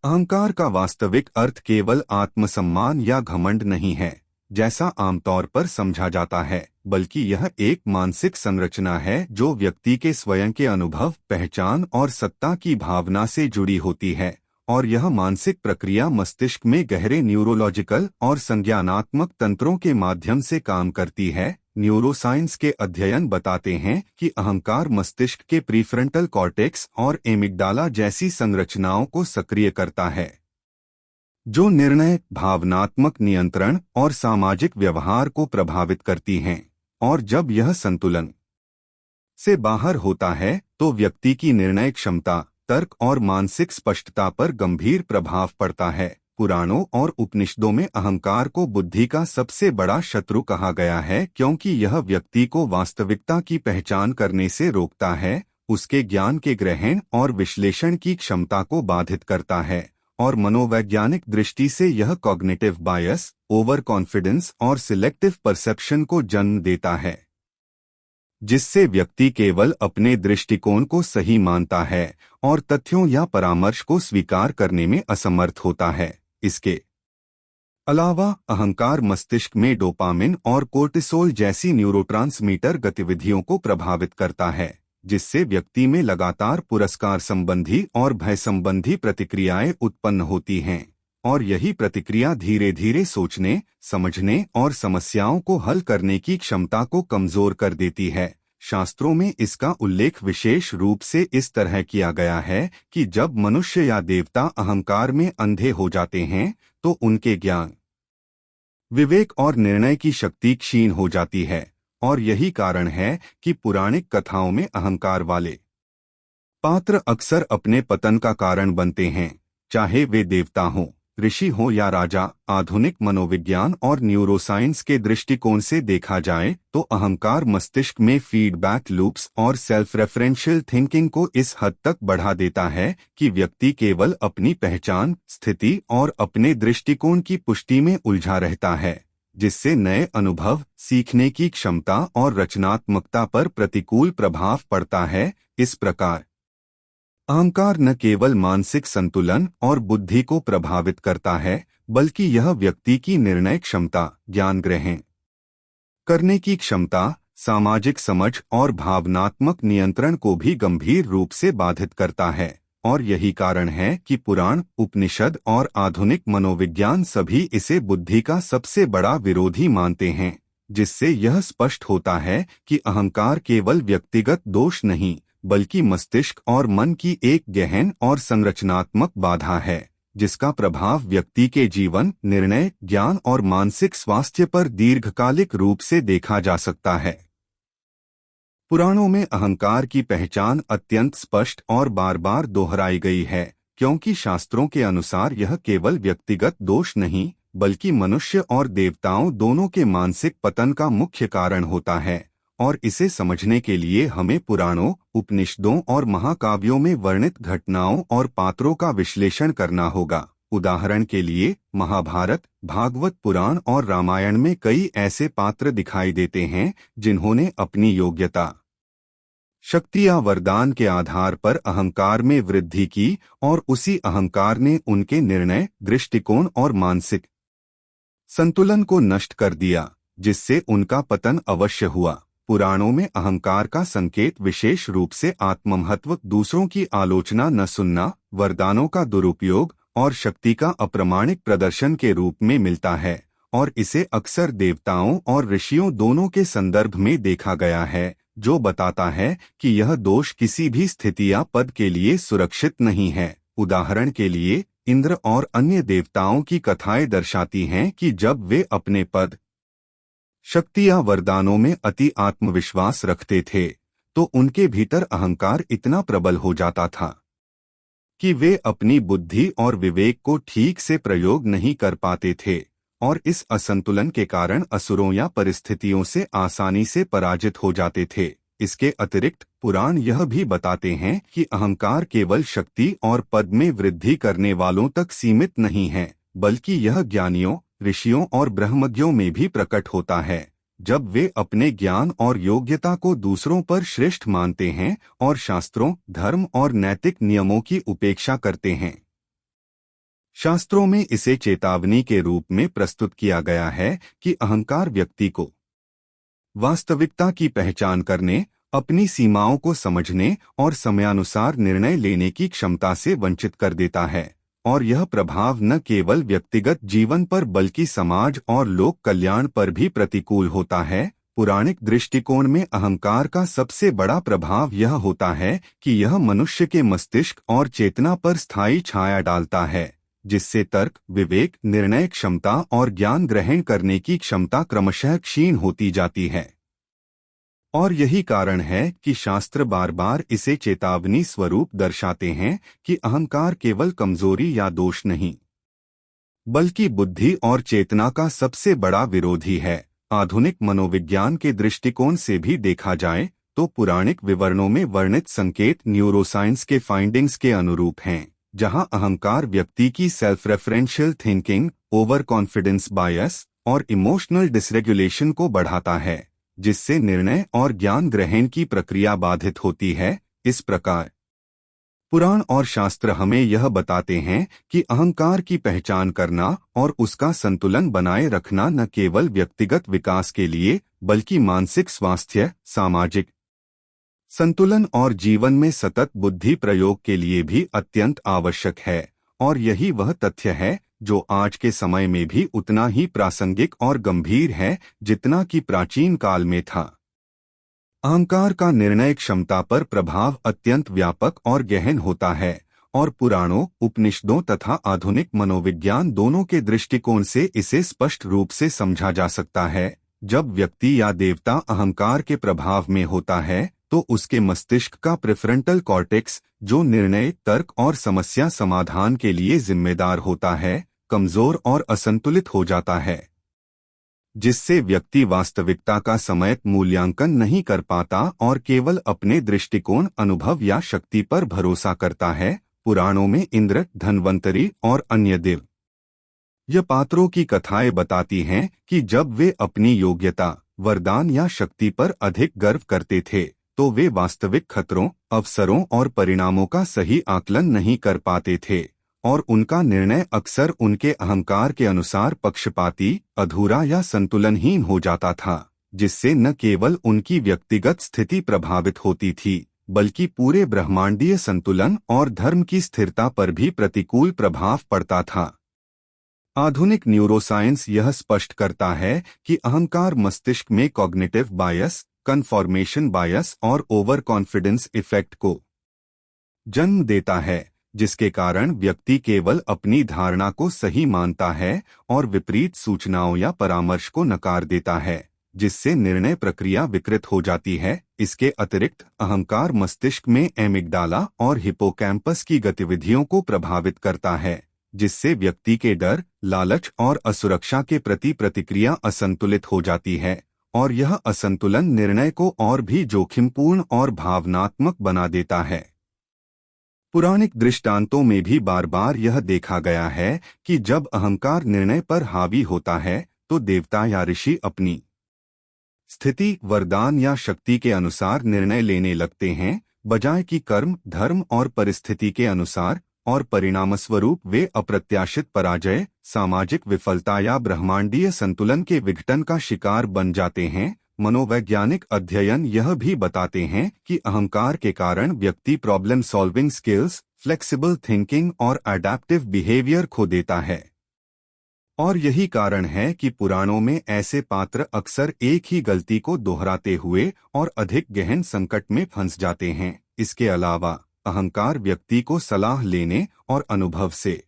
अहंकार का वास्तविक अर्थ केवल आत्मसम्मान या घमंड नहीं है, जैसा आमतौर पर समझा जाता है, बल्कि यह एक मानसिक संरचना है जो व्यक्ति के स्वयं के अनुभव, पहचान और सत्ता की भावना से जुड़ी होती है। और यह मानसिक प्रक्रिया मस्तिष्क में गहरे न्यूरोलॉजिकल और संज्ञानात्मक तंत्रों के माध्यम से काम करती है। न्यूरोसाइंस के अध्ययन बताते हैं कि अहंकार मस्तिष्क के प्रीफ्रंटल कॉर्टेक्स और एमिग्डाला जैसी संरचनाओं को सक्रिय करता है, जो निर्णय, भावनात्मक नियंत्रण और सामाजिक व्यवहार को प्रभावित करती हैं। और जब यह संतुलन से बाहर होता है तो व्यक्ति की निर्णय क्षमता, तर्क और मानसिक स्पष्टता पर गंभीर प्रभाव पड़ता है। पुराणों और उपनिषदों में अहंकार को बुद्धि का सबसे बड़ा शत्रु कहा गया है, क्योंकि यह व्यक्ति को वास्तविकता की पहचान करने से रोकता है, उसके ज्ञान के ग्रहण और विश्लेषण की क्षमता को बाधित करता है। और मनोवैज्ञानिक दृष्टि से यह कॉग्निटिव बायस, ओवर कॉन्फिडेंस और सिलेक्टिव परसेप्शन को जन्म देता है, जिससे व्यक्ति केवल अपने दृष्टिकोण को सही मानता है और तथ्यों या परामर्श को स्वीकार करने में असमर्थ होता है। इसके अलावा अहंकार मस्तिष्क में डोपामिन और कोर्टिसोल जैसी न्यूरोट्रांसमीटर गतिविधियों को प्रभावित करता है, जिससे व्यक्ति में लगातार पुरस्कार संबंधी और भय संबंधी प्रतिक्रियाएं उत्पन्न होती हैं। और यही प्रतिक्रिया धीरे धीरे सोचने, समझने और समस्याओं को हल करने की क्षमता को कमजोर कर देती है। शास्त्रों में इसका उल्लेख विशेष रूप से इस तरह किया गया है कि जब मनुष्य या देवता अहंकार में अंधे हो जाते हैं तो उनके ज्ञान, विवेक और निर्णय की शक्ति क्षीण हो जाती है। और यही कारण है कि पौराणिक कथाओं में अहंकार वाले पात्र अक्सर अपने पतन का कारण बनते हैं, चाहे वे देवता हों, ऋषि हो या राजा। आधुनिक मनोविज्ञान और न्यूरोसाइंस के दृष्टिकोण से देखा जाए तो अहंकार मस्तिष्क में फीडबैक लूप्स और सेल्फ रेफरेंशियल थिंकिंग को इस हद तक बढ़ा देता है कि व्यक्ति केवल अपनी पहचान, स्थिति और अपने दृष्टिकोण की पुष्टि में उलझा रहता है, जिससे नए अनुभव, सीखने की क्षमता और रचनात्मकता पर प्रतिकूल प्रभाव पड़ता है। इस प्रकार अहंकार न केवल मानसिक संतुलन और बुद्धि को प्रभावित करता है, बल्कि यह व्यक्ति की निर्णय क्षमता, ज्ञान ग्रहण करने की क्षमता, सामाजिक समझ और भावनात्मक नियंत्रण को भी गंभीर रूप से बाधित करता है। और यही कारण है कि पुराण, उपनिषद और आधुनिक मनोविज्ञान सभी इसे बुद्धि का सबसे बड़ा विरोधी मानते हैं, जिससे यह स्पष्ट होता है कि अहंकार केवल व्यक्तिगत दोष नहीं, बल्कि मस्तिष्क और मन की एक गहन और संरचनात्मक बाधा है, जिसका प्रभाव व्यक्ति के जीवन, निर्णय, ज्ञान और मानसिक स्वास्थ्य पर दीर्घकालिक रूप से देखा जा सकता है। पुराणों में अहंकार की पहचान अत्यंत स्पष्ट और बार बार दोहराई गई है, क्योंकि शास्त्रों के अनुसार यह केवल व्यक्तिगत दोष नहीं, बल्कि मनुष्य और देवताओं दोनों के मानसिक पतन का मुख्य कारण होता है। और इसे समझने के लिए हमें पुराणों, उपनिषदों और महाकाव्यों में वर्णित घटनाओं और पात्रों का विश्लेषण करना होगा। उदाहरण के लिए महाभारत, भागवत पुराण और रामायण में कई ऐसे पात्र दिखाई देते हैं जिन्होंने अपनी योग्यता, शक्ति या वरदान के आधार पर अहंकार में वृद्धि की, और उसी अहंकार ने उनके निर्णय, दृष्टिकोण और मानसिक संतुलन को नष्ट कर दिया, जिससे उनका पतन अवश्य हुआ। पुराणों में अहंकार का संकेत विशेष रूप से आत्ममहत्व, दूसरों की आलोचना न सुनना, वरदानों का दुरुपयोग और शक्ति का अप्रामाणिक प्रदर्शन के रूप में मिलता है। और इसे अक्सर देवताओं और ऋषियों दोनों के संदर्भ में देखा गया है, जो बताता है कि यह दोष किसी भी स्थिति या पद के लिए सुरक्षित नहीं है। उदाहरण के लिए इंद्र और अन्य देवताओं की कथाएं दर्शाती हैं कि जब वे अपने पद, शक्ति या वरदानों में अति आत्मविश्वास रखते थे तो उनके भीतर अहंकार इतना प्रबल हो जाता था कि वे अपनी बुद्धि और विवेक को ठीक से प्रयोग नहीं कर पाते थे, और इस असंतुलन के कारण असुरों या परिस्थितियों से आसानी से पराजित हो जाते थे। इसके अतिरिक्त पुराण यह भी बताते हैं कि अहंकार केवल शक्ति और पद में वृद्धि करने वालों तक सीमित नहीं है, बल्कि यह ज्ञानियों, ऋषियों और ब्रह्मज्ञों में भी प्रकट होता है, जब वे अपने ज्ञान और योग्यता को दूसरों पर श्रेष्ठ मानते हैं और शास्त्रों, धर्म और नैतिक नियमों की उपेक्षा करते हैं। शास्त्रों में इसे चेतावनी के रूप में प्रस्तुत किया गया है कि अहंकार व्यक्ति को वास्तविकता की पहचान करने, अपनी सीमाओं को समझने और समयानुसार निर्णय लेने की क्षमता से वंचित कर देता है, और यह प्रभाव न केवल व्यक्तिगत जीवन पर बल्कि समाज और लोक कल्याण पर भी प्रतिकूल होता है। पुराणिक दृष्टिकोण में अहंकार का सबसे बड़ा प्रभाव यह होता है कि यह मनुष्य के मस्तिष्क और चेतना पर स्थायी छाया डालता है, जिससे तर्क, विवेक, निर्णय क्षमता और ज्ञान ग्रहण करने की क्षमता क्रमशः क्षीण होती जाती है। और यही कारण है कि शास्त्र बार बार इसे चेतावनी स्वरूप दर्शाते हैं कि अहंकार केवल कमजोरी या दोष नहीं, बल्कि बुद्धि और चेतना का सबसे बड़ा विरोधी है। आधुनिक मनोविज्ञान के दृष्टिकोण से भी देखा जाए तो पुराणिक विवरणों में वर्णित संकेत न्यूरोसाइंस के फाइंडिंग्स के अनुरूप हैं, जहां अहंकार व्यक्ति की self referential thinking, over confidence bias और इमोशनल डिसरेगुलेशन को बढ़ाता है, जिससे निर्णय और ज्ञान ग्रहण की प्रक्रिया बाधित होती है। इस प्रकार पुराण और शास्त्र हमें यह बताते हैं कि अहंकार की पहचान करना और उसका संतुलन बनाए रखना न केवल व्यक्तिगत विकास के लिए बल्कि मानसिक स्वास्थ्य, सामाजिक संतुलन और जीवन में सतत बुद्धि प्रयोग के लिए भी अत्यंत आवश्यक है। और यही वह तथ्य है जो आज के समय में भी उतना ही प्रासंगिक और गंभीर है जितना कि प्राचीन काल में था। अहंकार का निर्णय क्षमता पर प्रभाव अत्यंत व्यापक और गहन होता है, और पुराणों, उपनिषदों तथा आधुनिक मनोविज्ञान दोनों के दृष्टिकोण से इसे स्पष्ट रूप से समझा जा सकता है। जब व्यक्ति या देवता अहंकार के प्रभाव में होता है तो उसके मस्तिष्क का प्रेफ्रंटल कॉर्टेक्स, जो निर्णय, तर्क और समस्या समाधान के लिए जिम्मेदार होता है, कमजोर और असंतुलित हो जाता है, जिससे व्यक्ति वास्तविकता का समयक मूल्यांकन नहीं कर पाता और केवल अपने दृष्टिकोण, अनुभव या शक्ति पर भरोसा करता है। पुराणों में इंद्र, धन्वंतरी और अन्य देव यह पात्रों की कथाएं बताती हैं कि जब वे अपनी योग्यता, वरदान या शक्ति पर अधिक गर्व करते थे तो वे वास्तविक खतरों, अवसरों और परिणामों का सही आकलन नहीं कर पाते थे, और उनका निर्णय अक्सर उनके अहंकार के अनुसार पक्षपाती, अधूरा या संतुलनहीन हो जाता था, जिससे न केवल उनकी व्यक्तिगत स्थिति प्रभावित होती थी बल्कि पूरे ब्रह्मांडीय संतुलन और धर्म की स्थिरता पर भी प्रतिकूल प्रभाव पड़ता था। आधुनिक न्यूरोसाइंस यह स्पष्ट करता है कि अहंकार मस्तिष्क में कॉग्निटिव बायस, कन्फॉर्मेशन बायस और ओवर कॉन्फिडेंस इफेक्ट को जन्म देता है, जिसके कारण व्यक्ति केवल अपनी धारणा को सही मानता है और विपरीत सूचनाओं या परामर्श को नकार देता है, जिससे निर्णय प्रक्रिया विकृत हो जाती है। इसके अतिरिक्त अहंकार मस्तिष्क में एमिगडाला और हिपोकैम्पस की गतिविधियों को प्रभावित करता है, जिससे व्यक्ति के डर, लालच और असुरक्षा के प्रति प्रतिक्रिया असंतुलित हो जाती है, और यह असंतुलन निर्णय को और भी जोखिमपूर्ण और भावनात्मक बना देता है। पुराणिक दृष्टांतों में भी बार बार यह देखा गया है कि जब अहंकार निर्णय पर हावी होता है तो देवता या ऋषि अपनी स्थिति, वरदान या शक्ति के अनुसार निर्णय लेने लगते हैं, बजाय कि कर्म, धर्म और परिस्थिति के अनुसार, और परिणामस्वरूप वे अप्रत्याशित पराजय, सामाजिक विफलता या ब्रह्मांडीय संतुलन के विघटन का शिकार बन जाते हैं। मनोवैज्ञानिक अध्ययन यह भी बताते हैं कि अहंकार के कारण व्यक्ति problem solving skills, flexible thinking और अडैप्टिव बिहेवियर खो देता है। और यही कारण है कि पुराणों में ऐसे पात्र अक्सर एक ही गलती को दोहराते हुए और अधिक गहन संकट में फंस जाते हैं। इसके अलावा अहंकार व्यक्ति को सलाह लेने और अनुभव से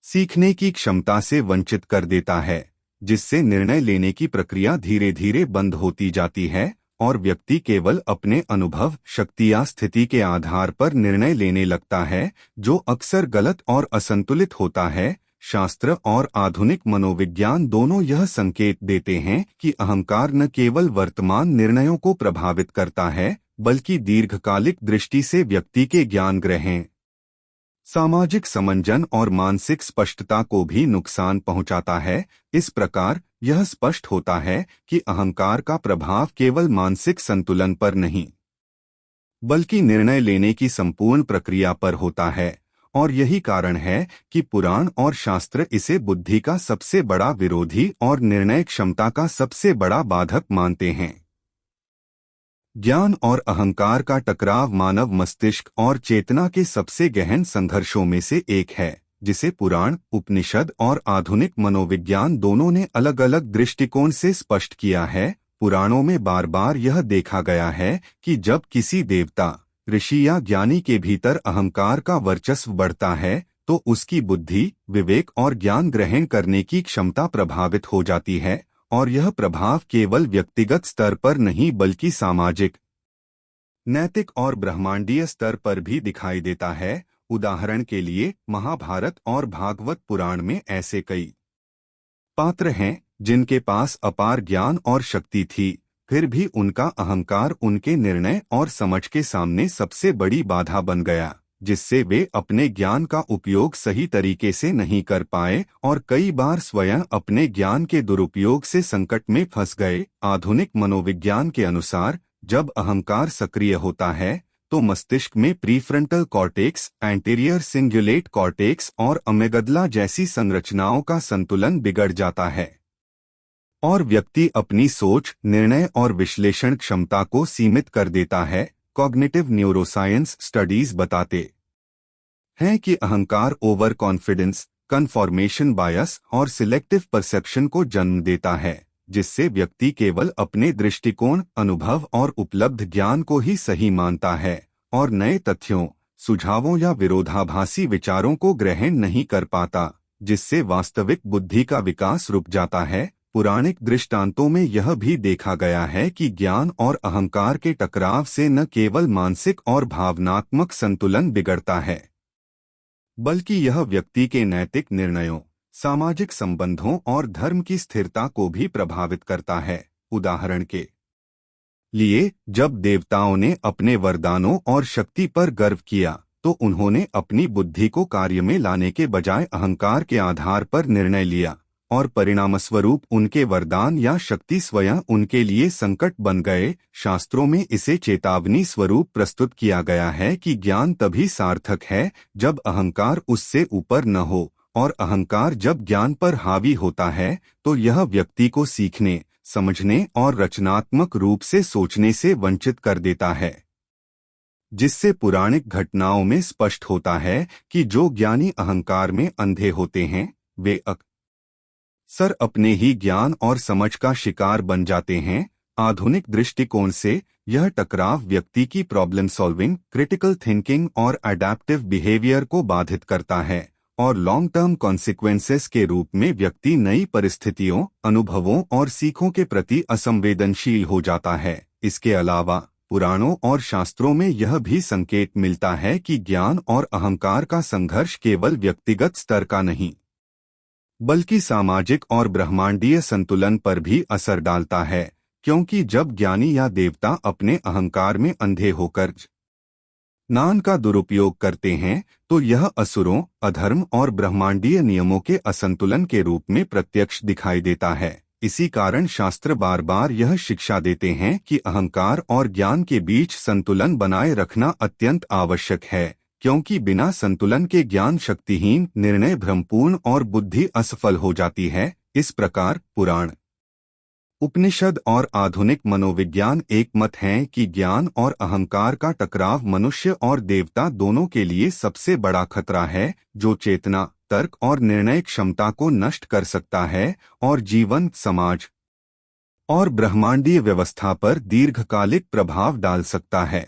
सीखने की क्षमता से वंचित कर देता है, जिससे निर्णय लेने की प्रक्रिया धीरे धीरे बंद होती जाती है और व्यक्ति केवल अपने अनुभव, शक्ति या स्थिति के आधार पर निर्णय लेने लगता है, जो अक्सर गलत और असंतुलित होता है। शास्त्र और आधुनिक मनोविज्ञान दोनों यह संकेत देते हैं कि अहंकार न केवल वर्तमान निर्णयों को प्रभावित करता है बल्कि दीर्घकालिक दृष्टि से व्यक्ति के ज्ञान ग्रहण, सामाजिक समंजन और मानसिक स्पष्टता को भी नुकसान पहुंचाता है। इस प्रकार यह स्पष्ट होता है कि अहंकार का प्रभाव केवल मानसिक संतुलन पर नहीं बल्कि निर्णय लेने की संपूर्ण प्रक्रिया पर होता है, और यही कारण है कि पुराण और शास्त्र इसे बुद्धि का सबसे बड़ा विरोधी और निर्णय क्षमता का सबसे बड़ा बाधक मानते हैं। ज्ञान और अहंकार का टकराव मानव मस्तिष्क और चेतना के सबसे गहन संघर्षों में से एक है, जिसे पुराण, उपनिषद और आधुनिक मनोविज्ञान दोनों ने अलग अलग दृष्टिकोण से स्पष्ट किया है। पुराणों में बार बार यह देखा गया है कि जब किसी देवता, ऋषि या ज्ञानी के भीतर अहंकार का वर्चस्व बढ़ता है तो उसकी बुद्धि, विवेक और ज्ञान ग्रहण करने की क्षमता प्रभावित हो जाती है, और यह प्रभाव केवल व्यक्तिगत स्तर पर नहीं बल्कि सामाजिक, नैतिक और ब्रह्मांडीय स्तर पर भी दिखाई देता है। उदाहरण के लिए महाभारत और भागवत पुराण में ऐसे कई पात्र हैं जिनके पास अपार ज्ञान और शक्ति थी, फिर भी उनका अहंकार उनके निर्णय और समझ के सामने सबसे बड़ी बाधा बन गया, जिससे वे अपने ज्ञान का उपयोग सही तरीके से नहीं कर पाए और कई बार स्वयं अपने ज्ञान के दुरुपयोग से संकट में फंस गए। आधुनिक मनोविज्ञान के अनुसार जब अहंकार सक्रिय होता है तो मस्तिष्क में prefrontal cortex, anterior cingulate cortex और अमेगडला जैसी संरचनाओं का संतुलन बिगड़ जाता है और व्यक्ति अपनी सोच, निर्णय और विश्लेषण क्षमता को सीमित कर देता है। कॉग्निटिव न्यूरोसाइंस स्टडीज बताते हैं कि अहंकार ओवर कॉन्फिडेंस, कन्फॉर्मेशन बायस और सिलेक्टिव परसेप्शन को जन्म देता है, जिससे व्यक्ति केवल अपने दृष्टिकोण, अनुभव और उपलब्ध ज्ञान को ही सही मानता है और नए तथ्यों, सुझावों या विरोधाभासी विचारों को ग्रहण नहीं कर पाता, जिससे वास्तविक बुद्धि का विकास रुक जाता है। पुराणिक दृष्टांतों में यह भी देखा गया है कि ज्ञान और अहंकार के टकराव से न केवल मानसिक और भावनात्मक संतुलन बिगड़ता है, बल्कि यह व्यक्ति के नैतिक निर्णयों, सामाजिक संबंधों और धर्म की स्थिरता को भी प्रभावित करता है। उदाहरण के लिए जब देवताओं ने अपने वरदानों और शक्ति पर गर्व किया तो उन्होंने अपनी बुद्धि को कार्य में लाने के बजाय अहंकार के आधार पर निर्णय लिया और परिणामस्वरूप उनके वरदान या शक्ति स्वयं उनके लिए संकट बन गए। शास्त्रों में इसे चेतावनी स्वरूप प्रस्तुत किया गया है कि ज्ञान तभी सार्थक है जब अहंकार उससे ऊपर न हो, और अहंकार जब ज्ञान पर हावी होता है तो यह व्यक्ति को सीखने, समझने और रचनात्मक रूप से सोचने से वंचित कर देता है, जिससे पुराणिक घटनाओं में स्पष्ट होता है कि जो ज्ञानी अहंकार में अंधे होते हैं वे अक्सर अपने ही ज्ञान और समझ का शिकार बन जाते हैं। आधुनिक दृष्टिकोण से यह टकराव व्यक्ति की प्रॉब्लम सॉल्विंग, क्रिटिकल थिंकिंग और अडैप्टिव बिहेवियर को बाधित करता है और लॉन्ग टर्म कॉन्सिक्वेंसेस के रूप में व्यक्ति नई परिस्थितियों, अनुभवों और सीखों के प्रति असंवेदनशील हो जाता है। इसके अलावा पुराणों और शास्त्रों में यह भी संकेत मिलता है कि ज्ञान और अहंकार का संघर्ष केवल व्यक्तिगत स्तर का नहीं बल्कि सामाजिक और ब्रह्मांडीय संतुलन पर भी असर डालता है, क्योंकि जब ज्ञानी या देवता अपने अहंकार में अंधे होकर ज्ञान का दुरुपयोग करते हैं तो यह असुरों, अधर्म और ब्रह्मांडीय नियमों के असंतुलन के रूप में प्रत्यक्ष दिखाई देता है। इसी कारण शास्त्र बार बार यह शिक्षा देते हैं कि अहंकार और ज्ञान के बीच संतुलन बनाए रखना अत्यंत आवश्यक है, क्योंकि बिना संतुलन के ज्ञान शक्तिहीन, निर्णय भ्रमपूर्ण और बुद्धि असफल हो जाती है। इस प्रकार पुराण, उपनिषद और आधुनिक मनोविज्ञान एक मत हैं कि ज्ञान और अहंकार का टकराव मनुष्य और देवता दोनों के लिए सबसे बड़ा खतरा है, जो चेतना, तर्क और निर्णय क्षमता को नष्ट कर सकता है और जीवन, समाज और ब्रह्मांडीय व्यवस्था पर दीर्घकालिक प्रभाव डाल सकता है।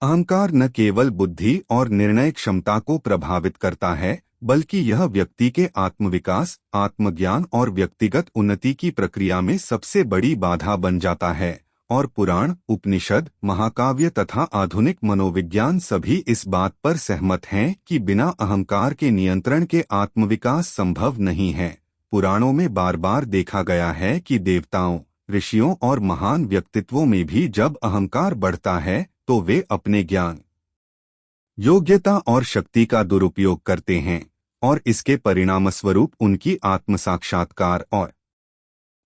अहंकार न केवल बुद्धि और निर्णय क्षमता को प्रभावित करता है, बल्कि यह व्यक्ति के आत्मविकास, आत्मज्ञान और व्यक्तिगत उन्नति की प्रक्रिया में सबसे बड़ी बाधा बन जाता है। और पुराण, उपनिषद, महाकाव्य तथा आधुनिक मनोविज्ञान सभी इस बात पर सहमत हैं कि बिना अहंकार के नियंत्रण के आत्मविकास संभव नहीं है। पुराणों में बार बार देखा गया है कि देवताओं, ऋषियों और महान व्यक्तित्वों में भी जब अहंकार बढ़ता है तो वे अपने ज्ञान, योग्यता और शक्ति का दुरुपयोग करते हैं और इसके परिणामस्वरूप उनकी आत्म साक्षात्कार और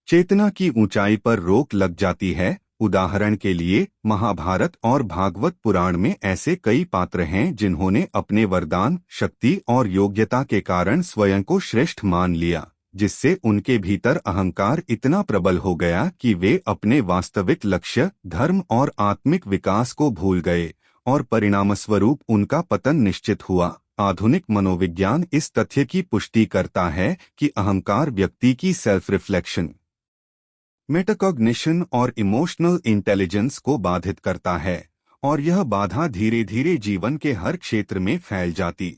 चेतना की ऊंचाई पर रोक लग जाती है। उदाहरण के लिए महाभारत और भागवत पुराण में ऐसे कई पात्र हैं जिन्होंने अपने वरदान, शक्ति और योग्यता के कारण स्वयं को श्रेष्ठ मान लिया, जिससे उनके भीतर अहंकार इतना प्रबल हो गया कि वे अपने वास्तविक लक्ष्य, धर्म और आत्मिक विकास को भूल गए और परिणामस्वरूप उनका पतन निश्चित हुआ। आधुनिक मनोविज्ञान इस तथ्य की पुष्टि करता है कि अहंकार व्यक्ति की सेल्फ रिफ्लेक्शन, मेटाकॉग्निशन और इमोशनल इंटेलिजेंस को बाधित करता है और यह बाधा धीरे धीरे जीवन के हर क्षेत्र में फैल जाती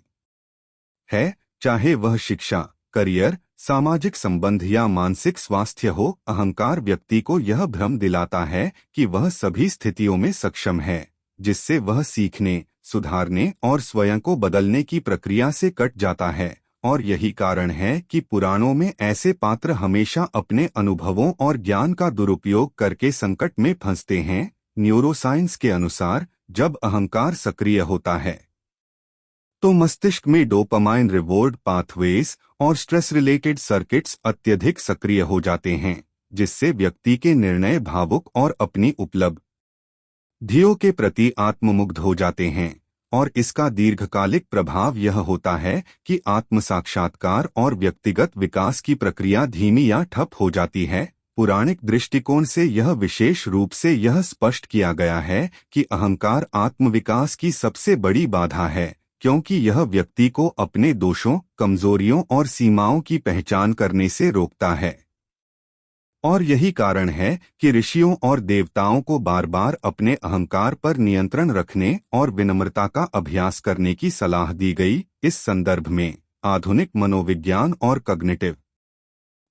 है, चाहे वह शिक्षा, करियर, सामाजिक संबंध या मानसिक स्वास्थ्य हो। अहंकार व्यक्ति को यह भ्रम दिलाता है कि वह सभी स्थितियों में सक्षम है, जिससे वह सीखने, सुधारने और स्वयं को बदलने की प्रक्रिया से कट जाता है। और यही कारण है कि पुराणों में ऐसे पात्र हमेशा अपने अनुभवों और ज्ञान का दुरुपयोग करके संकट में फंसते हैं। न्यूरोसाइंस के अनुसार जब अहंकार सक्रिय होता है तो मस्तिष्क में डोपामाइन रिवॉर्ड पाथवेज और स्ट्रेस रिलेटेड सर्किट्स अत्यधिक सक्रिय हो जाते हैं, जिससे व्यक्ति के निर्णय भावुक और अपनी उपलब्धियों के प्रति आत्ममुग्ध हो जाते हैं। और इसका दीर्घकालिक प्रभाव यह होता है कि आत्म साक्षात्कार और व्यक्तिगत विकास की प्रक्रिया धीमी या ठप हो जाती है। पुराणिक दृष्टिकोण से यह विशेष रूप से यह स्पष्ट किया गया है कि अहंकार आत्मविकास की सबसे बड़ी बाधा है, क्योंकि यह व्यक्ति को अपने दोषों, कमजोरियों और सीमाओं की पहचान करने से रोकता है। और यही कारण है कि ऋषियों और देवताओं को बार बार अपने अहंकार पर नियंत्रण रखने और विनम्रता का अभ्यास करने की सलाह दी गई। इस संदर्भ में आधुनिक मनोविज्ञान और कॉग्निटिव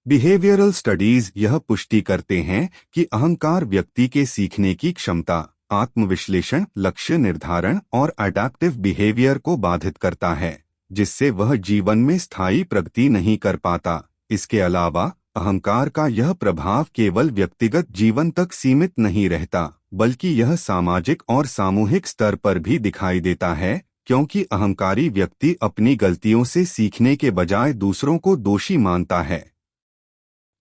बिहेवियरल स्टडीज यह पुष्टि करते हैं कि अहंकार व्यक्ति के सीखने की क्षमता, आत्मविश्लेषण, लक्ष्य निर्धारण और अडैप्टिव बिहेवियर को बाधित करता है, जिससे वह जीवन में स्थायी प्रगति नहीं कर पाता। इसके अलावा अहंकार का यह प्रभाव केवल व्यक्तिगत जीवन तक सीमित नहीं रहता, बल्कि यह सामाजिक और सामूहिक स्तर पर भी दिखाई देता है, क्योंकि अहंकारी व्यक्ति अपनी गलतियों से सीखने के बजाय दूसरों को दोषी मानता है,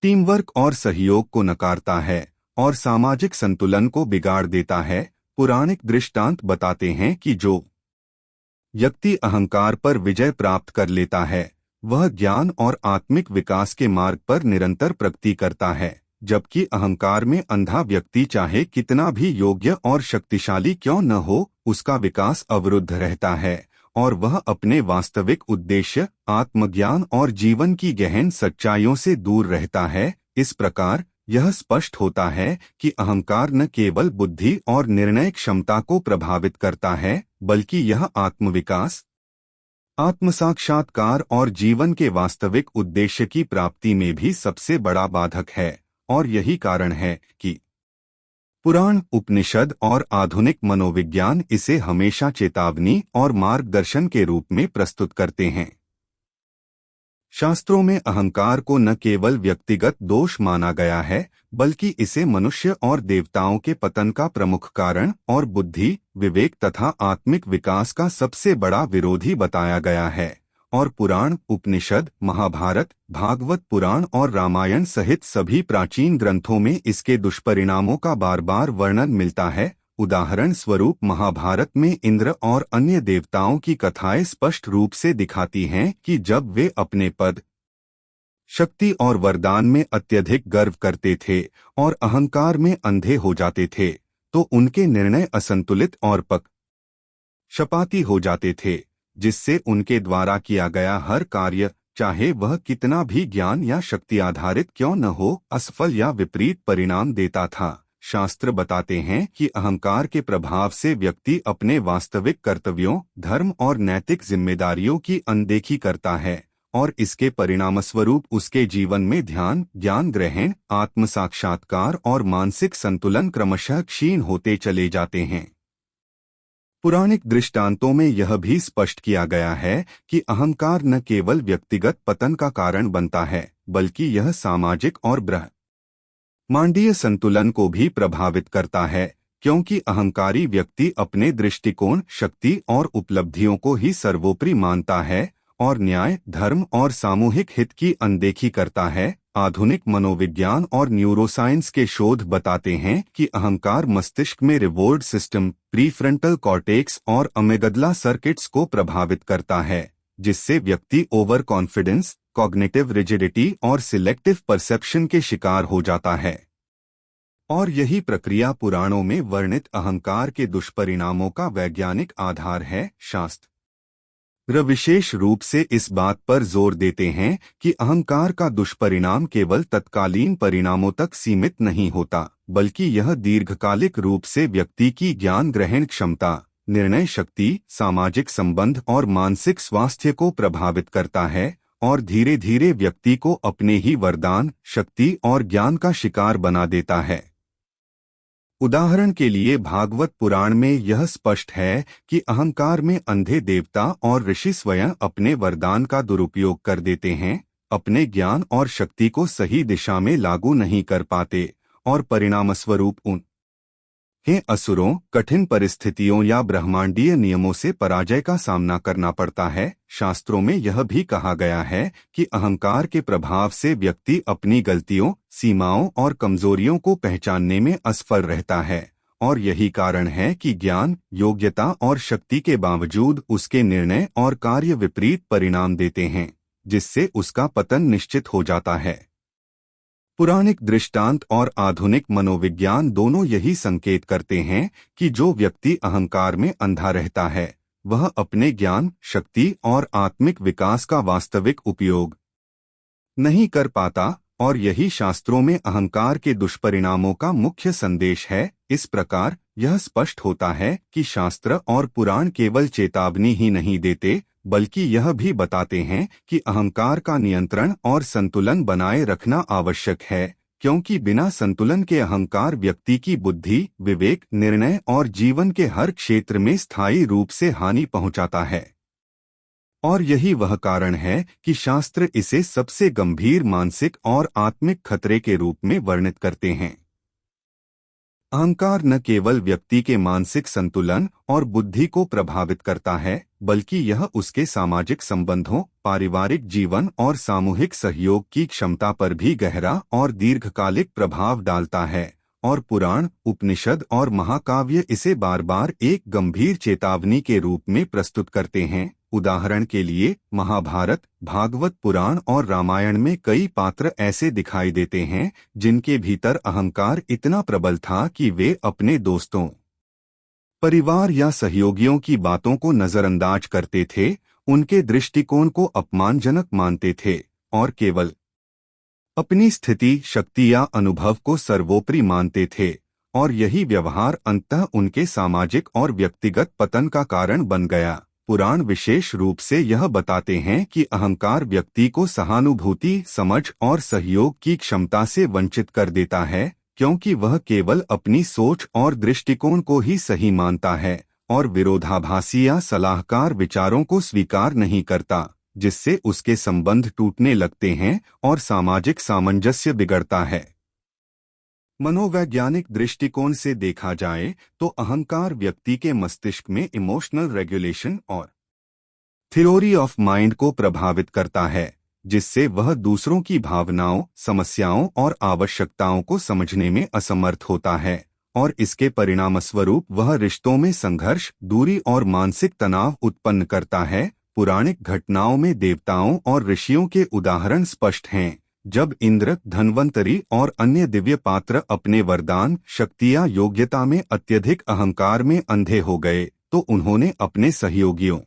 टीम वर्क और सहयोग को नकारता है और सामाजिक संतुलन को बिगाड़ देता है। पुराणिक दृष्टांत बताते हैं कि जो व्यक्ति अहंकार पर विजय प्राप्त कर लेता है वह ज्ञान और आत्मिक विकास के मार्ग पर निरंतर प्रगति करता है, जबकि अहंकार में अंधा व्यक्ति चाहे कितना भी योग्य और शक्तिशाली क्यों न हो, उसका विकास अवरुद्ध रहता है और वह अपने वास्तविक उद्देश्य, आत्मज्ञान और जीवन की गहन सच्चाइयों से दूर रहता है। इस प्रकार यह स्पष्ट होता है कि अहंकार न केवल बुद्धि और निर्णय क्षमता को प्रभावित करता है, बल्कि यह आत्मविकास, आत्मसाक्षात्कार और जीवन के वास्तविक उद्देश्य की प्राप्ति में भी सबसे बड़ा बाधक है। और यही कारण है कि पुराण, उपनिषद और आधुनिक मनोविज्ञान इसे हमेशा चेतावनी और मार्गदर्शन के रूप में प्रस्तुत करते हैं। शास्त्रों में अहंकार को न केवल व्यक्तिगत दोष माना गया है, बल्कि इसे मनुष्य और देवताओं के पतन का प्रमुख कारण और बुद्धि, विवेक तथा आत्मिक विकास का सबसे बड़ा विरोधी बताया गया है। और पुराण, उपनिषद, महाभारत, भागवत पुराण और रामायण सहित सभी प्राचीन ग्रंथों में इसके दुष्परिणामों का बार बार वर्णन मिलता है। उदाहरण स्वरूप महाभारत में इंद्र और अन्य देवताओं की कथाएं स्पष्ट रूप से दिखाती हैं कि जब वे अपने पद, शक्ति और वरदान में अत्यधिक गर्व करते थे और अहंकार में अंधे हो जाते थे, तो उनके निर्णय असंतुलित और पक्षपाती हो जाते थे, जिससे उनके द्वारा किया गया हर कार्य, चाहे वह कितना भी ज्ञान या शक्ति आधारित क्यों न हो, असफल या विपरीत परिणाम देता था। शास्त्र बताते हैं कि अहंकार के प्रभाव से व्यक्ति अपने वास्तविक कर्तव्यों, धर्म और नैतिक जिम्मेदारियों की अनदेखी करता है और इसके परिणामस्वरूप उसके जीवन में ध्यान, ज्ञान ग्रहण, आत्म साक्षात्कार और मानसिक संतुलन क्रमशः क्षीण होते चले जाते हैं। पुराणिक दृष्टांतों में यह भी स्पष्ट किया गया है कि अहंकार न केवल व्यक्तिगत पतन का कारण बनता है, बल्कि यह सामाजिक और ब्रह्मांडीय संतुलन को भी प्रभावित करता है, क्योंकि अहंकारी व्यक्ति अपने दृष्टिकोण, शक्ति और उपलब्धियों को ही सर्वोपरि मानता है और न्याय, धर्म और सामूहिक हित की अनदेखी करता है। आधुनिक मनोविज्ञान और न्यूरोसाइंस के शोध बताते हैं कि अहंकार मस्तिष्क में रिवॉर्ड सिस्टम, प्रीफ्रंटल कॉर्टेक्स और अमेगडला सर्किट्स को प्रभावित करता है, जिससे व्यक्ति ओवर कॉन्फिडेंस, कॉग्निटिव रिजिडिटी और सिलेक्टिव परसेप्शन के शिकार हो जाता है। और यही प्रक्रिया पुराणों में वर्णित अहंकार के दुष्परिणामों का वैज्ञानिक आधार है। शास्त्र विशेष रूप से इस बात पर जोर देते हैं कि अहंकार का दुष्परिणाम केवल तत्कालीन परिणामों तक सीमित नहीं होता, बल्कि यह दीर्घकालिक रूप से व्यक्ति की ज्ञान ग्रहण क्षमता, निर्णय शक्ति, सामाजिक संबंध और मानसिक स्वास्थ्य को प्रभावित करता है और धीरे धीरे व्यक्ति को अपने ही वरदान, शक्ति और ज्ञान का शिकार बना देता है। उदाहरण के लिए भागवत पुराण में यह स्पष्ट है कि अहंकार में अंधे देवता और ऋषि स्वयं अपने वरदान का दुरुपयोग कर देते हैं, अपने ज्ञान और शक्ति को सही दिशा में लागू नहीं कर पाते और परिणामस्वरूप उन्हें असुरों, कठिन परिस्थितियों या ब्रह्मांडीय नियमों से पराजय का सामना करना पड़ता है। शास्त्रों में यह भी कहा गया है कि अहंकार के प्रभाव से व्यक्ति अपनी गलतियों, सीमाओं और कमजोरियों को पहचानने में असफल रहता है और यही कारण है कि ज्ञान, योग्यता और शक्ति के बावजूद उसके निर्णय और कार्य विपरीत परिणाम देते हैं, जिससे उसका पतन निश्चित हो जाता है। पुराणिक दृष्टांत और आधुनिक मनोविज्ञान दोनों यही संकेत करते हैं कि जो व्यक्ति अहंकार में अंधा रहता है, वह अपने ज्ञान, शक्ति और आत्मिक विकास का वास्तविक उपयोग नहीं कर पाता और यही शास्त्रों में अहंकार के दुष्परिणामों का मुख्य संदेश है। इस प्रकार यह स्पष्ट होता है कि शास्त्र और पुराण केवल चेतावनी ही नहीं देते, बल्कि यह भी बताते हैं कि अहंकार का नियंत्रण और संतुलन बनाए रखना आवश्यक है, क्योंकि बिना संतुलन के अहंकार व्यक्ति की बुद्धि, विवेक, निर्णय और जीवन के हर क्षेत्र में स्थायी रूप से हानि पहुंचाता है। और यही वह कारण है कि शास्त्र इसे सबसे गंभीर मानसिक और आत्मिक खतरे के रूप में वर्णित करते हैं। अहंकार न केवल व्यक्ति के मानसिक संतुलन और बुद्धि को प्रभावित करता है, बल्कि यह उसके सामाजिक संबंधों, पारिवारिक जीवन और सामूहिक सहयोग की क्षमता पर भी गहरा और दीर्घकालिक प्रभाव डालता है। और पुराण, उपनिषद और महाकाव्य इसे बार बार एक गंभीर चेतावनी के रूप में प्रस्तुत करते हैं। उदाहरण के लिए महाभारत, भागवत पुराण और रामायण में कई पात्र ऐसे दिखाई देते हैं जिनके भीतर अहंकार इतना प्रबल था कि वे अपने दोस्तों, परिवार या सहयोगियों की बातों को नजरअंदाज करते थे, उनके दृष्टिकोण को अपमानजनक मानते थे और केवल अपनी स्थिति, शक्ति या अनुभव को सर्वोपरि मानते थे, और यही व्यवहार अंततः उनके सामाजिक और व्यक्तिगत पतन का कारण बन गया। पुराण विशेष रूप से यह बताते हैं कि अहंकार व्यक्ति को सहानुभूति, समझ और सहयोग की क्षमता से वंचित कर देता है, क्योंकि वह केवल अपनी सोच और दृष्टिकोण को ही सही मानता है और विरोधाभासी या सलाहकार विचारों को स्वीकार नहीं करता, जिससे उसके संबंध टूटने लगते हैं और सामाजिक सामंजस्य बिगड़ता है। मनोवैज्ञानिक दृष्टिकोण से देखा जाए तो अहंकार व्यक्ति के मस्तिष्क में इमोशनल रेगुलेशन और थ्योरी ऑफ माइंड को प्रभावित करता है, जिससे वह दूसरों की भावनाओं, समस्याओं और आवश्यकताओं को समझने में असमर्थ होता है और इसके परिणामस्वरूप वह रिश्तों में संघर्ष, दूरी और मानसिक तनाव उत्पन्न करता है। पौराणिक घटनाओं में देवताओं और ऋषियों के उदाहरण स्पष्ट हैं। जब इंद्र, धन्वंतरी और अन्य दिव्य पात्र अपने वरदान, शक्ति या योग्यता में अत्यधिक अहंकार में अंधे हो गए, तो उन्होंने अपने सहयोगियों,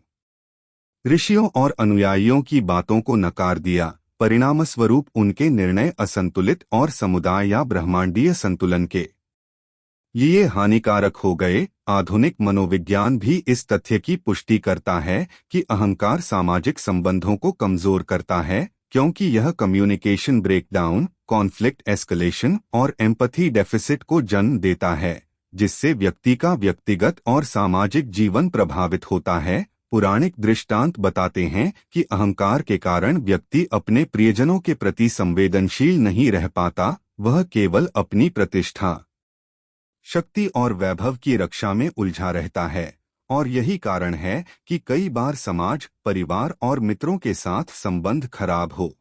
ऋषियों और अनुयायियों की बातों को नकार दिया। परिणामस्वरूप उनके निर्णय असंतुलित और समुदाय या ब्रह्मांडीय संतुलन के लिए हानिकारक हो गए। आधुनिक मनोविज्ञान भी इस तथ्य की पुष्टि करता है कि अहंकार सामाजिक संबंधों को कमजोर करता है, क्योंकि यह कम्युनिकेशन ब्रेकडाउन, कॉन्फ्लिक्ट एस्केलेशन और एम्पैथी डेफिसिट को जन्म देता है, जिससे व्यक्ति का व्यक्तिगत और सामाजिक जीवन प्रभावित होता है। पुराणिक दृष्टांत बताते हैं कि अहंकार के कारण व्यक्ति अपने प्रियजनों के प्रति संवेदनशील नहीं रह पाता, वह केवल अपनी प्रतिष्ठा, शक्ति और वैभव की रक्षा में उलझा रहता है। और यही कारण है कि कई बार समाज, परिवार और मित्रों के साथ संबंध खराब हो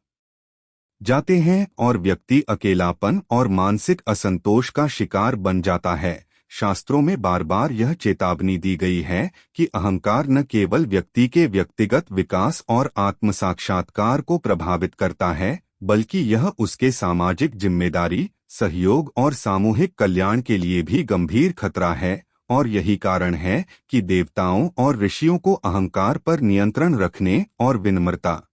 जाते हैं और व्यक्ति अकेलापन और मानसिक असंतोष का शिकार बन जाता है। शास्त्रों में बार बार यह चेतावनी दी गई है कि अहंकार न केवल व्यक्ति के व्यक्तिगत विकास और आत्म साक्षात्कार को प्रभावित करता है, बल्कि यह उसके सामाजिक जिम्मेदारी, सहयोग और सामूहिक कल्याण के लिए भी गंभीर खतरा है। और यही कारण है कि देवताओं और ऋषियों को अहंकार पर नियंत्रण रखने और विनम्रता,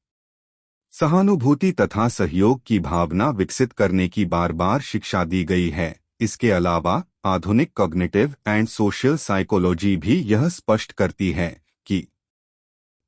सहानुभूति तथा सहयोग की भावना विकसित करने की बार बार शिक्षा दी गई है। इसके अलावा आधुनिक कॉग्निटिव एंड सोशल साइकोलॉजी भी यह स्पष्ट करती है कि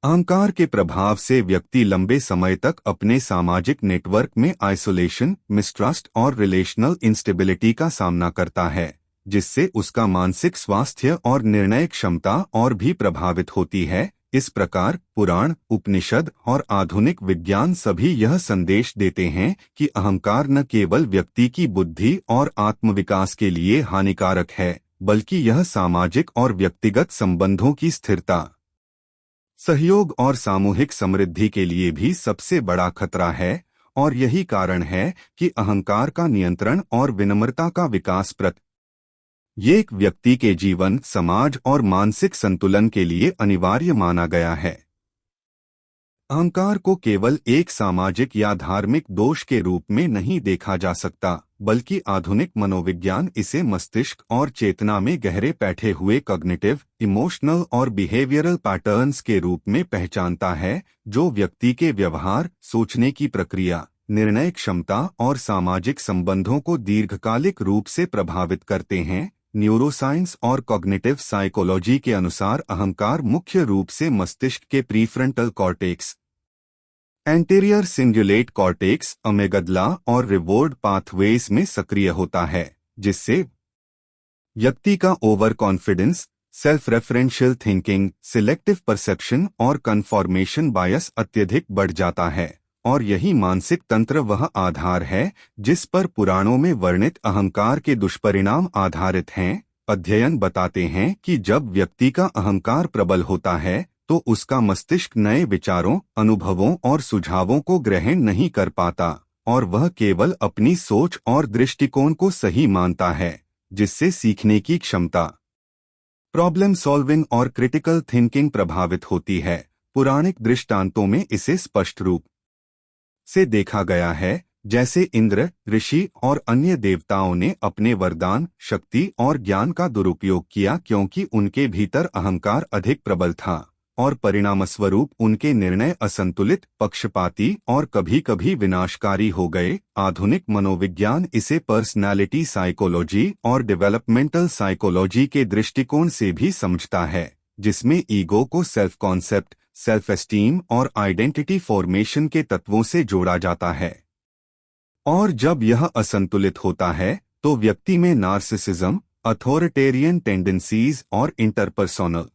अहंकार के प्रभाव से व्यक्ति लंबे समय तक अपने सामाजिक नेटवर्क में आइसोलेशन, मिसट्रस्ट और रिलेशनल इंस्टेबिलिटी का सामना करता है, जिससे उसका मानसिक स्वास्थ्य और निर्णय क्षमता और भी प्रभावित होती है। इस प्रकार पुराण, उपनिषद और आधुनिक विज्ञान सभी यह संदेश देते हैं कि अहंकार न केवल व्यक्ति की बुद्धि और आत्मविकास के लिए हानिकारक है, बल्कि यह सामाजिक और व्यक्तिगत संबंधों की स्थिरता, सहयोग और सामूहिक समृद्धि के लिए भी सबसे बड़ा खतरा है। और यही कारण है कि अहंकार का नियंत्रण और विनम्रता का विकास ये एक व्यक्ति के जीवन, समाज और मानसिक संतुलन के लिए अनिवार्य माना गया है। अहंकार को केवल एक सामाजिक या धार्मिक दोष के रूप में नहीं देखा जा सकता, बल्कि आधुनिक मनोविज्ञान इसे मस्तिष्क और चेतना में गहरे बैठे हुए कॉग्निटिव, इमोशनल और बिहेवियरल पैटर्न्स के रूप में पहचानता है, जो व्यक्ति के व्यवहार, सोचने की प्रक्रिया, निर्णय क्षमता और सामाजिक संबंधों को दीर्घकालिक रूप से प्रभावित करते हैं। न्यूरोसाइंस और कॉग्निटिव साइकोलॉजी के अनुसार अहंकार मुख्य रूप से मस्तिष्क के prefrontal cortex, anterior cingulate cortex, amygdala और रिवॉर्ड पाथवेज में सक्रिय होता है, जिससे व्यक्ति का over confidence, self referential thinking, selective perception और कन्फॉर्मेशन बायस अत्यधिक बढ़ जाता है। और यही मानसिक तंत्र वह आधार है जिस पर पुराणों में वर्णित अहंकार के दुष्परिणाम आधारित हैं। अध्ययन बताते हैं कि जब व्यक्ति का अहंकार प्रबल होता है तो उसका मस्तिष्क नए विचारों, अनुभवों और सुझावों को ग्रहण नहीं कर पाता और वह केवल अपनी सोच और दृष्टिकोण को सही मानता है, जिससे सीखने की क्षमता, प्रॉब्लम सॉल्विंग और क्रिटिकल थिंकिंग प्रभावित होती है। पौराणिक दृष्टांतों में इसे स्पष्ट रूप से देखा गया है, जैसे इंद्र, ऋषि और अन्य देवताओं ने अपने वरदान, शक्ति और ज्ञान का दुरुपयोग किया क्योंकि उनके भीतर अहंकार अधिक प्रबल था और परिणामस्वरूप उनके निर्णय असंतुलित, पक्षपाती और कभी-कभी विनाशकारी हो गए। आधुनिक मनोविज्ञान इसे पर्सनालिटी साइकोलॉजी और डेवलपमेंटल साइकोलॉजी के दृष्टिकोण से भी समझता है, जिसमें ईगो को सेल्फ कॉन्सेप्ट, सेल्फ एस्टीम और आइडेंटिटी फॉर्मेशन के तत्वों से जोड़ा जाता है। और जब यह असंतुलित होता है तो व्यक्ति में नार्सिसिज्म, अथॉरिटेरियन टेंडेंसीज और इंटरपर्सोनल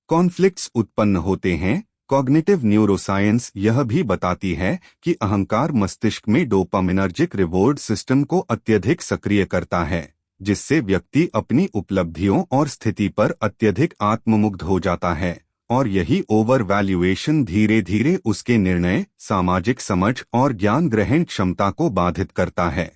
कॉन्फ्लिक्ट्स उत्पन्न होते हैं। कॉग्निटिव न्यूरोसाइंस यह भी बताती है कि अहंकार मस्तिष्क में डोपामिनर्जिक रिवॉर्ड सिस्टम को अत्यधिक सक्रिय करता है, जिससे व्यक्ति अपनी उपलब्धियों और स्थिति पर अत्यधिक आत्ममुग्ध हो जाता है और यही ओवर वैल्यूएशन धीरे धीरे उसके निर्णय, सामाजिक समझ और ज्ञान ग्रहण क्षमता को बाधित करता है।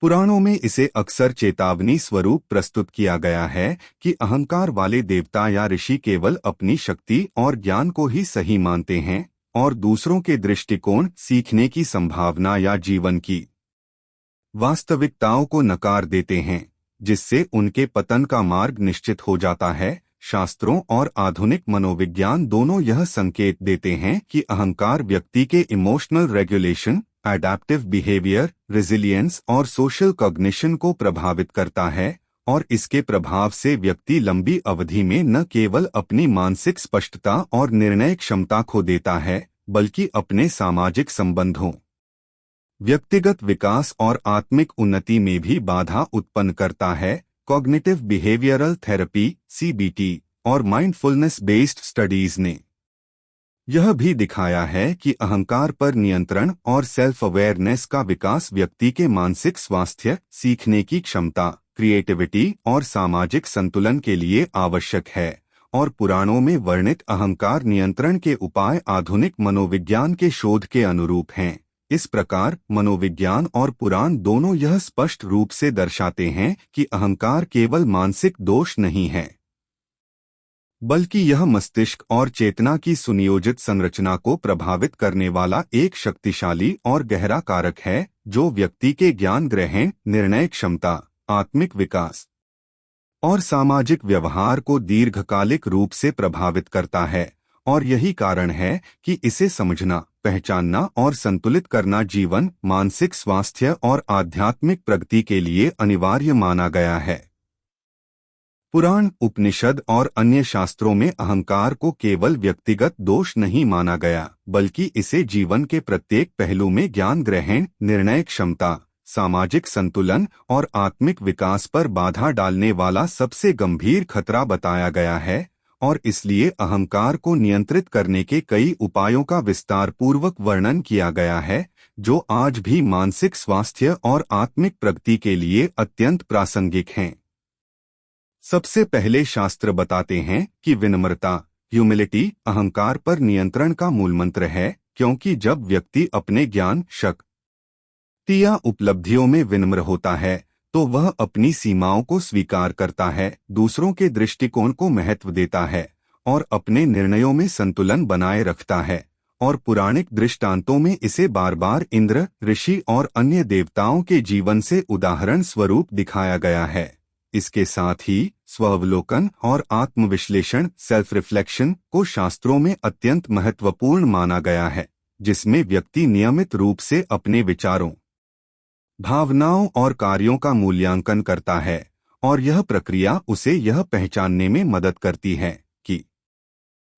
पुराणों में इसे अक्सर चेतावनी स्वरूप प्रस्तुत किया गया है कि अहंकार वाले देवता या ऋषि केवल अपनी शक्ति और ज्ञान को ही सही मानते हैं और दूसरों के दृष्टिकोण, सीखने की संभावना या जीवन की वास्तविकताओं को नकार देते हैं, जिससे उनके पतन का मार्ग निश्चित हो जाता है। शास्त्रों और आधुनिक मनोविज्ञान दोनों यह संकेत देते हैं कि अहंकार व्यक्ति के emotional regulation, adaptive behaviour, resilience और सोशल कॉग्निशन को प्रभावित करता है और इसके प्रभाव से व्यक्ति लंबी अवधि में न केवल अपनी मानसिक स्पष्टता और निर्णय क्षमता खो देता है, बल्कि अपने सामाजिक संबंधों, व्यक्तिगत विकास और आत्मिक उन्नति में भी बाधा उत्पन्न करता है। कॉग्निटिव बिहेवियरल थेरेपी (CBT) और माइंडफुलनेस बेस्ड स्टडीज ने यह भी दिखाया है कि अहंकार पर नियंत्रण और सेल्फ अवेयरनेस का विकास व्यक्ति के मानसिक स्वास्थ्य, सीखने की क्षमता, क्रिएटिविटी और सामाजिक संतुलन के लिए आवश्यक है। और पुराणों में वर्णित अहंकार नियंत्रण के उपाय आधुनिक मनोविज्ञान के शोध के अनुरूप हैं, इस प्रकार मनोविज्ञान और पुराण दोनों यह स्पष्ट रूप से दर्शाते हैं कि अहंकार केवल मानसिक दोष नहीं है, बल्कि यह मस्तिष्क और चेतना की सुनियोजित संरचना को प्रभावित करने वाला एक शक्तिशाली और गहरा कारक है, जो व्यक्ति के ज्ञान ग्रहण, निर्णय क्षमता, आत्मिक विकास और सामाजिक व्यवहार को दीर्घकालिक रूप से प्रभावित करता है। और यही कारण है कि इसे समझना, पहचानना और संतुलित करना जीवन, मानसिक स्वास्थ्य और आध्यात्मिक प्रगति के लिए अनिवार्य माना गया है। पुराण, उपनिषद और अन्य शास्त्रों में अहंकार को केवल व्यक्तिगत दोष नहीं माना गया, बल्कि इसे जीवन के प्रत्येक पहलू में ज्ञान ग्रहण, निर्णय क्षमता, सामाजिक संतुलन और आत्मिक विकास पर बाधा डालने वाला सबसे गंभीर खतरा बताया गया है। और इसलिए अहंकार को नियंत्रित करने के कई उपायों का विस्तार पूर्वक वर्णन किया गया है, जो आज भी मानसिक स्वास्थ्य और आत्मिक प्रगति के लिए अत्यंत प्रासंगिक हैं। सबसे पहले शास्त्र बताते हैं कि विनम्रता, ह्यूमिलिटी, अहंकार पर नियंत्रण का मूलमंत्र है, क्योंकि जब व्यक्ति अपने ज्ञान, शक्ति या उपलब्धियों में विनम्र होता है तो वह अपनी सीमाओं को स्वीकार करता है, दूसरों के दृष्टिकोण को महत्व देता है और अपने निर्णयों में संतुलन बनाए रखता है। और पुराणिक दृष्टांतों में इसे बार बार इंद्र, ऋषि और अन्य देवताओं के जीवन से उदाहरण स्वरूप दिखाया गया है। इसके साथ ही स्वावलोकन और आत्मविश्लेषण, सेल्फ रिफ्लेक्शन, को शास्त्रों में अत्यंत महत्वपूर्ण माना गया है, जिसमें व्यक्ति नियमित रूप से अपने विचारों, भावनाओं और कार्यों का मूल्यांकन करता है। और यह प्रक्रिया उसे यह पहचानने में मदद करती है कि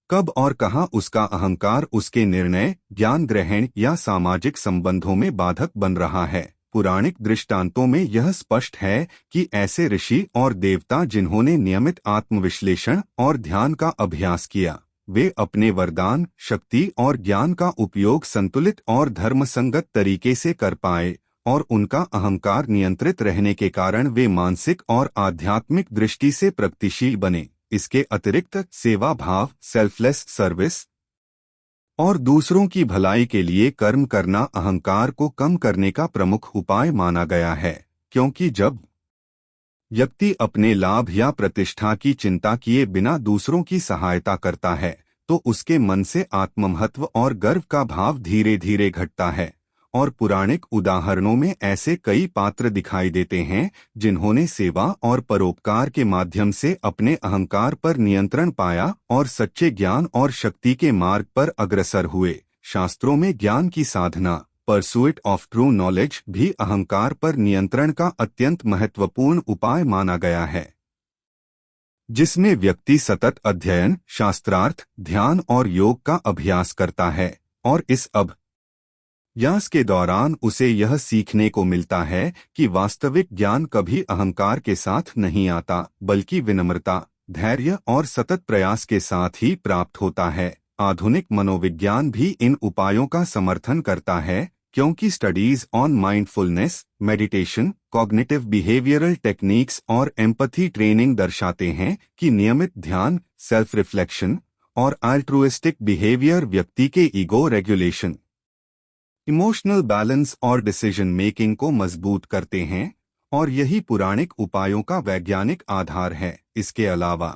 कब और कहां उसका अहंकार उसके निर्णय, ज्ञान ग्रहण या सामाजिक संबंधों में बाधक बन रहा है। पुराणिक दृष्टांतों में यह स्पष्ट है कि ऐसे ऋषि और देवता जिन्होंने नियमित आत्मविश्लेषण और ध्यान का अभ्यास किया, वे अपने वरदान, शक्ति और ज्ञान का उपयोग संतुलित और धर्मसंगत तरीके से कर पाए और उनका अहंकार नियंत्रित रहने के कारण वे मानसिक और आध्यात्मिक दृष्टि से प्रगतिशील बने। इसके अतिरिक्त सेवा भाव, सेल्फलेस सर्विस और दूसरों की भलाई के लिए कर्म करना अहंकार को कम करने का प्रमुख उपाय माना गया है, क्योंकि जब व्यक्ति अपने लाभ या प्रतिष्ठा की चिंता किए बिना दूसरों की सहायता करता है तो उसके मन से आत्ममहत्व और गर्व का भाव धीरे धीरे घटता है। और पुराणिक उदाहरणों में ऐसे कई पात्र दिखाई देते हैं जिन्होंने सेवा और परोपकार के माध्यम से अपने अहंकार पर नियंत्रण पाया और सच्चे ज्ञान और शक्ति के मार्ग पर अग्रसर हुए। शास्त्रों में ज्ञान की साधना, परसुइट ऑफ ट्रू नॉलेज, भी अहंकार पर नियंत्रण का अत्यंत महत्वपूर्ण उपाय माना गया है, जिसमें व्यक्ति सतत अध्ययन, शास्त्रार्थ, ध्यान और योग का अभ्यास करता है। और इस अभ्यास के दौरान उसे यह सीखने को मिलता है कि वास्तविक ज्ञान कभी अहंकार के साथ नहीं आता, बल्कि विनम्रता, धैर्य और सतत प्रयास के साथ ही प्राप्त होता है। आधुनिक मनोविज्ञान भी इन उपायों का समर्थन करता है, क्योंकि studies on mindfulness, meditation, cognitive behavioural techniques और एम्पैथी ट्रेनिंग दर्शाते हैं कि नियमित ध्यान, सेल्फ रिफ्लेक्शन और अल्ट्रुइस्टिक बिहेवियर व्यक्ति के ईगो रेगुलेशन, इमोशनल बैलेंस और डिसीजन मेकिंग को मजबूत करते हैं। और यही पुराणिक उपायों का वैज्ञानिक आधार है। इसके अलावा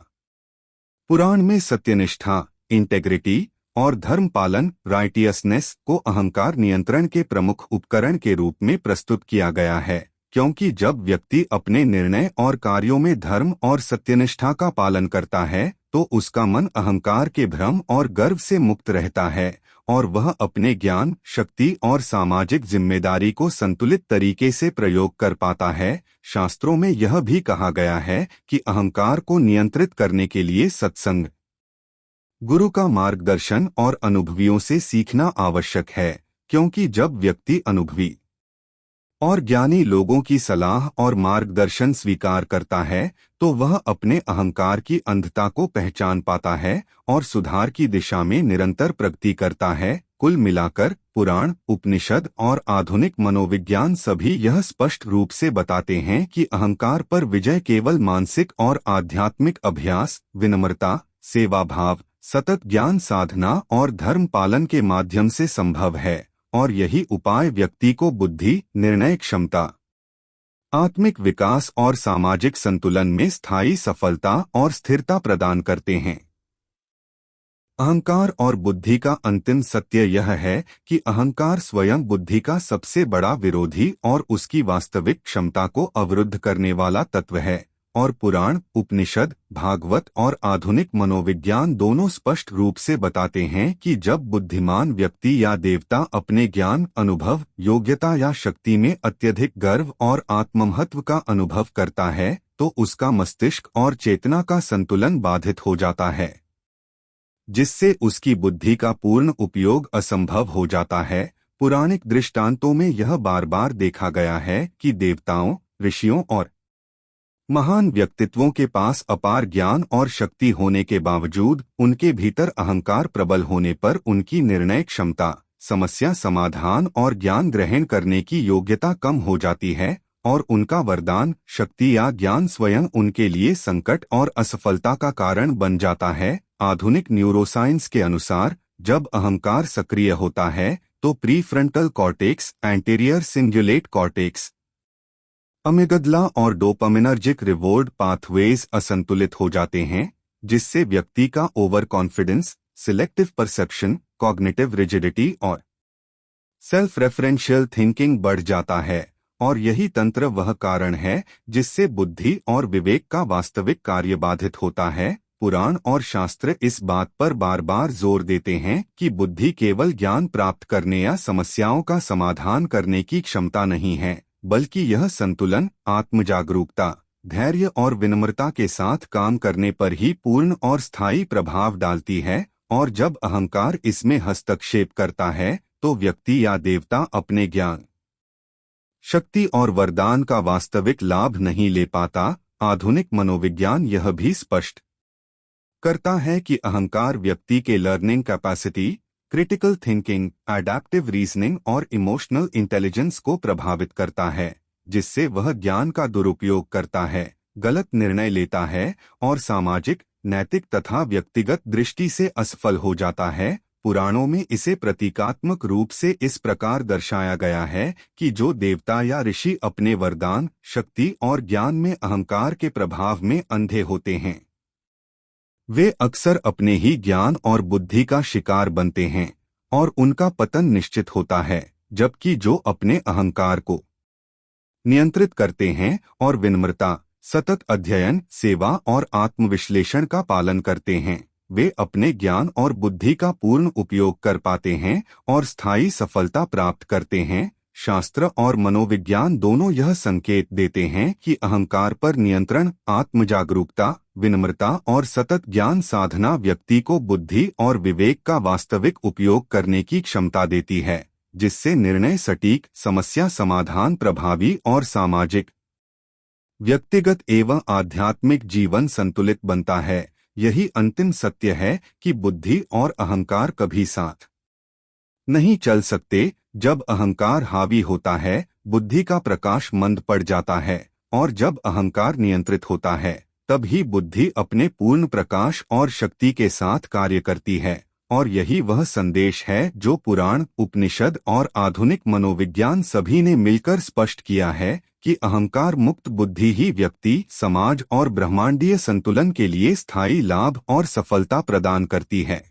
पुराण में सत्यनिष्ठा, इंटेग्रिटी और धर्म पालन, राइटियसनेस, को अहंकार नियंत्रण के प्रमुख उपकरण के रूप में प्रस्तुत किया गया है, क्योंकि जब व्यक्ति अपने निर्णय और कार्यों में धर्म और सत्यनिष्ठा का पालन करता है तो उसका मन अहंकार के भ्रम और गर्व से मुक्त रहता है और वह अपने ज्ञान, शक्ति और सामाजिक जिम्मेदारी को संतुलित तरीके से प्रयोग कर पाता है। शास्त्रों में यह भी कहा गया है कि अहंकार को नियंत्रित करने के लिए सत्संग, गुरु का मार्गदर्शन और अनुभवियों से सीखना आवश्यक है, क्योंकि जब व्यक्ति अनुभवी और ज्ञानी लोगों की सलाह और मार्गदर्शन स्वीकार करता है तो वह अपने अहंकार की अंधता को पहचान पाता है और सुधार की दिशा में निरंतर प्रगति करता है। कुल मिलाकर पुराण, उपनिषद और आधुनिक मनोविज्ञान सभी यह स्पष्ट रूप से बताते हैं कि अहंकार पर विजय केवल मानसिक और आध्यात्मिक अभ्यास, विनम्रता, सेवा भाव, सतत ज्ञान साधना और धर्म पालन के माध्यम से संभव है। और यही उपाय व्यक्ति को बुद्धि, निर्णय क्षमता, आत्मिक विकास और सामाजिक संतुलन में स्थायी सफलता और स्थिरता प्रदान करते हैं। अहंकार और बुद्धि का अंतिम सत्य यह है कि अहंकार स्वयं बुद्धि का सबसे बड़ा विरोधी और उसकी वास्तविक क्षमता को अवरुद्ध करने वाला तत्व है, और पुराण, उपनिषद, भागवत और आधुनिक मनोविज्ञान दोनों स्पष्ट रूप से बताते हैं कि जब बुद्धिमान व्यक्ति या देवता अपने ज्ञान, अनुभव, योग्यता या शक्ति में अत्यधिक गर्व और आत्ममहत्व का अनुभव करता है तो उसका मस्तिष्क और चेतना का संतुलन बाधित हो जाता है, जिससे उसकी बुद्धि का पूर्ण उपयोग असंभव हो जाता है। पौराणिक दृष्टांतों में यह बार बार देखा गया है कि देवताओं, ऋषियों और महान व्यक्तित्वों के पास अपार ज्ञान और शक्ति होने के बावजूद उनके भीतर अहंकार प्रबल होने पर उनकी निर्णय क्षमता, समस्या समाधान और ज्ञान ग्रहण करने की योग्यता कम हो जाती है, और उनका वरदान, शक्ति या ज्ञान स्वयं उनके लिए संकट और असफलता का कारण बन जाता है। आधुनिक न्यूरोसाइंस के अनुसार जब अहंकार सक्रिय होता है तो prefrontal cortex, anterior cingulate cortex, amygdala और डोपामिनर्जिक रिवॉर्ड पाथवेज असंतुलित हो जाते हैं, जिससे व्यक्ति का over confidence, selective perception, cognitive rigidity और सेल्फ रेफरेंशियल थिंकिंग बढ़ जाता है। और यही तंत्र वह कारण है जिससे बुद्धि और विवेक का वास्तविक कार्य बाधित होता है। पुराण और शास्त्र इस बात पर बार बार जोर देते हैं कि बुद्धि केवल ज्ञान प्राप्त करने या समस्याओं का समाधान करने की क्षमता नहीं है, बल्कि यह संतुलन, आत्मजागरूकता, धैर्य और विनम्रता के साथ काम करने पर ही पूर्ण और स्थायी प्रभाव डालती है। और जब अहंकार इसमें हस्तक्षेप करता है तो व्यक्ति या देवता अपने ज्ञान, शक्ति और वरदान का वास्तविक लाभ नहीं ले पाता। आधुनिक मनोविज्ञान यह भी स्पष्ट करता है कि अहंकार व्यक्ति के learning capacity, critical thinking, adaptive reasoning और इमोशनल इंटेलिजेंस को प्रभावित करता है, जिससे वह ज्ञान का दुरुपयोग करता है, गलत निर्णय लेता है और सामाजिक, नैतिक तथा व्यक्तिगत दृष्टि से असफल हो जाता है। पुराणों में इसे प्रतीकात्मक रूप से इस प्रकार दर्शाया गया है कि जो देवता या ऋषि अपने वरदान, शक्ति और ज्ञान में अहंकार के प्रभाव में अंधे होते हैं, वे अक्सर अपने ही ज्ञान और बुद्धि का शिकार बनते हैं और उनका पतन निश्चित होता है, जबकि जो अपने अहंकार को नियंत्रित करते हैं और विनम्रता, सतत अध्ययन, सेवा और आत्मविश्लेषण का पालन करते हैं, वे अपने ज्ञान और बुद्धि का पूर्ण उपयोग कर पाते हैं और स्थायी सफलता प्राप्त करते हैं। शास्त्र और मनोविज्ञान दोनों यह संकेत देते हैं कि अहंकार पर नियंत्रण, आत्मजागरूकता, विनम्रता और सतत ज्ञान साधना व्यक्ति को बुद्धि और विवेक का वास्तविक उपयोग करने की क्षमता देती है, जिससे निर्णय सटीक, समस्या समाधान प्रभावी और सामाजिक, व्यक्तिगत एवं आध्यात्मिक जीवन संतुलित बनता है। यही अंतिम सत्य है कि बुद्धि और अहंकार कभी साथ नहीं चल सकते। जब अहंकार हावी होता है, बुद्धि का प्रकाश मंद पड़ जाता है, और जब अहंकार नियंत्रित होता है, तब ही बुद्धि अपने पूर्ण प्रकाश और शक्ति के साथ कार्य करती है। और यही वह संदेश है जो पुराण, उपनिषद और आधुनिक मनोविज्ञान सभी ने मिलकर स्पष्ट किया है कि अहंकार मुक्त बुद्धि ही व्यक्ति, समाज और ब्रह्मांडीय संतुलन के लिए स्थायी लाभ और सफलता प्रदान करती है।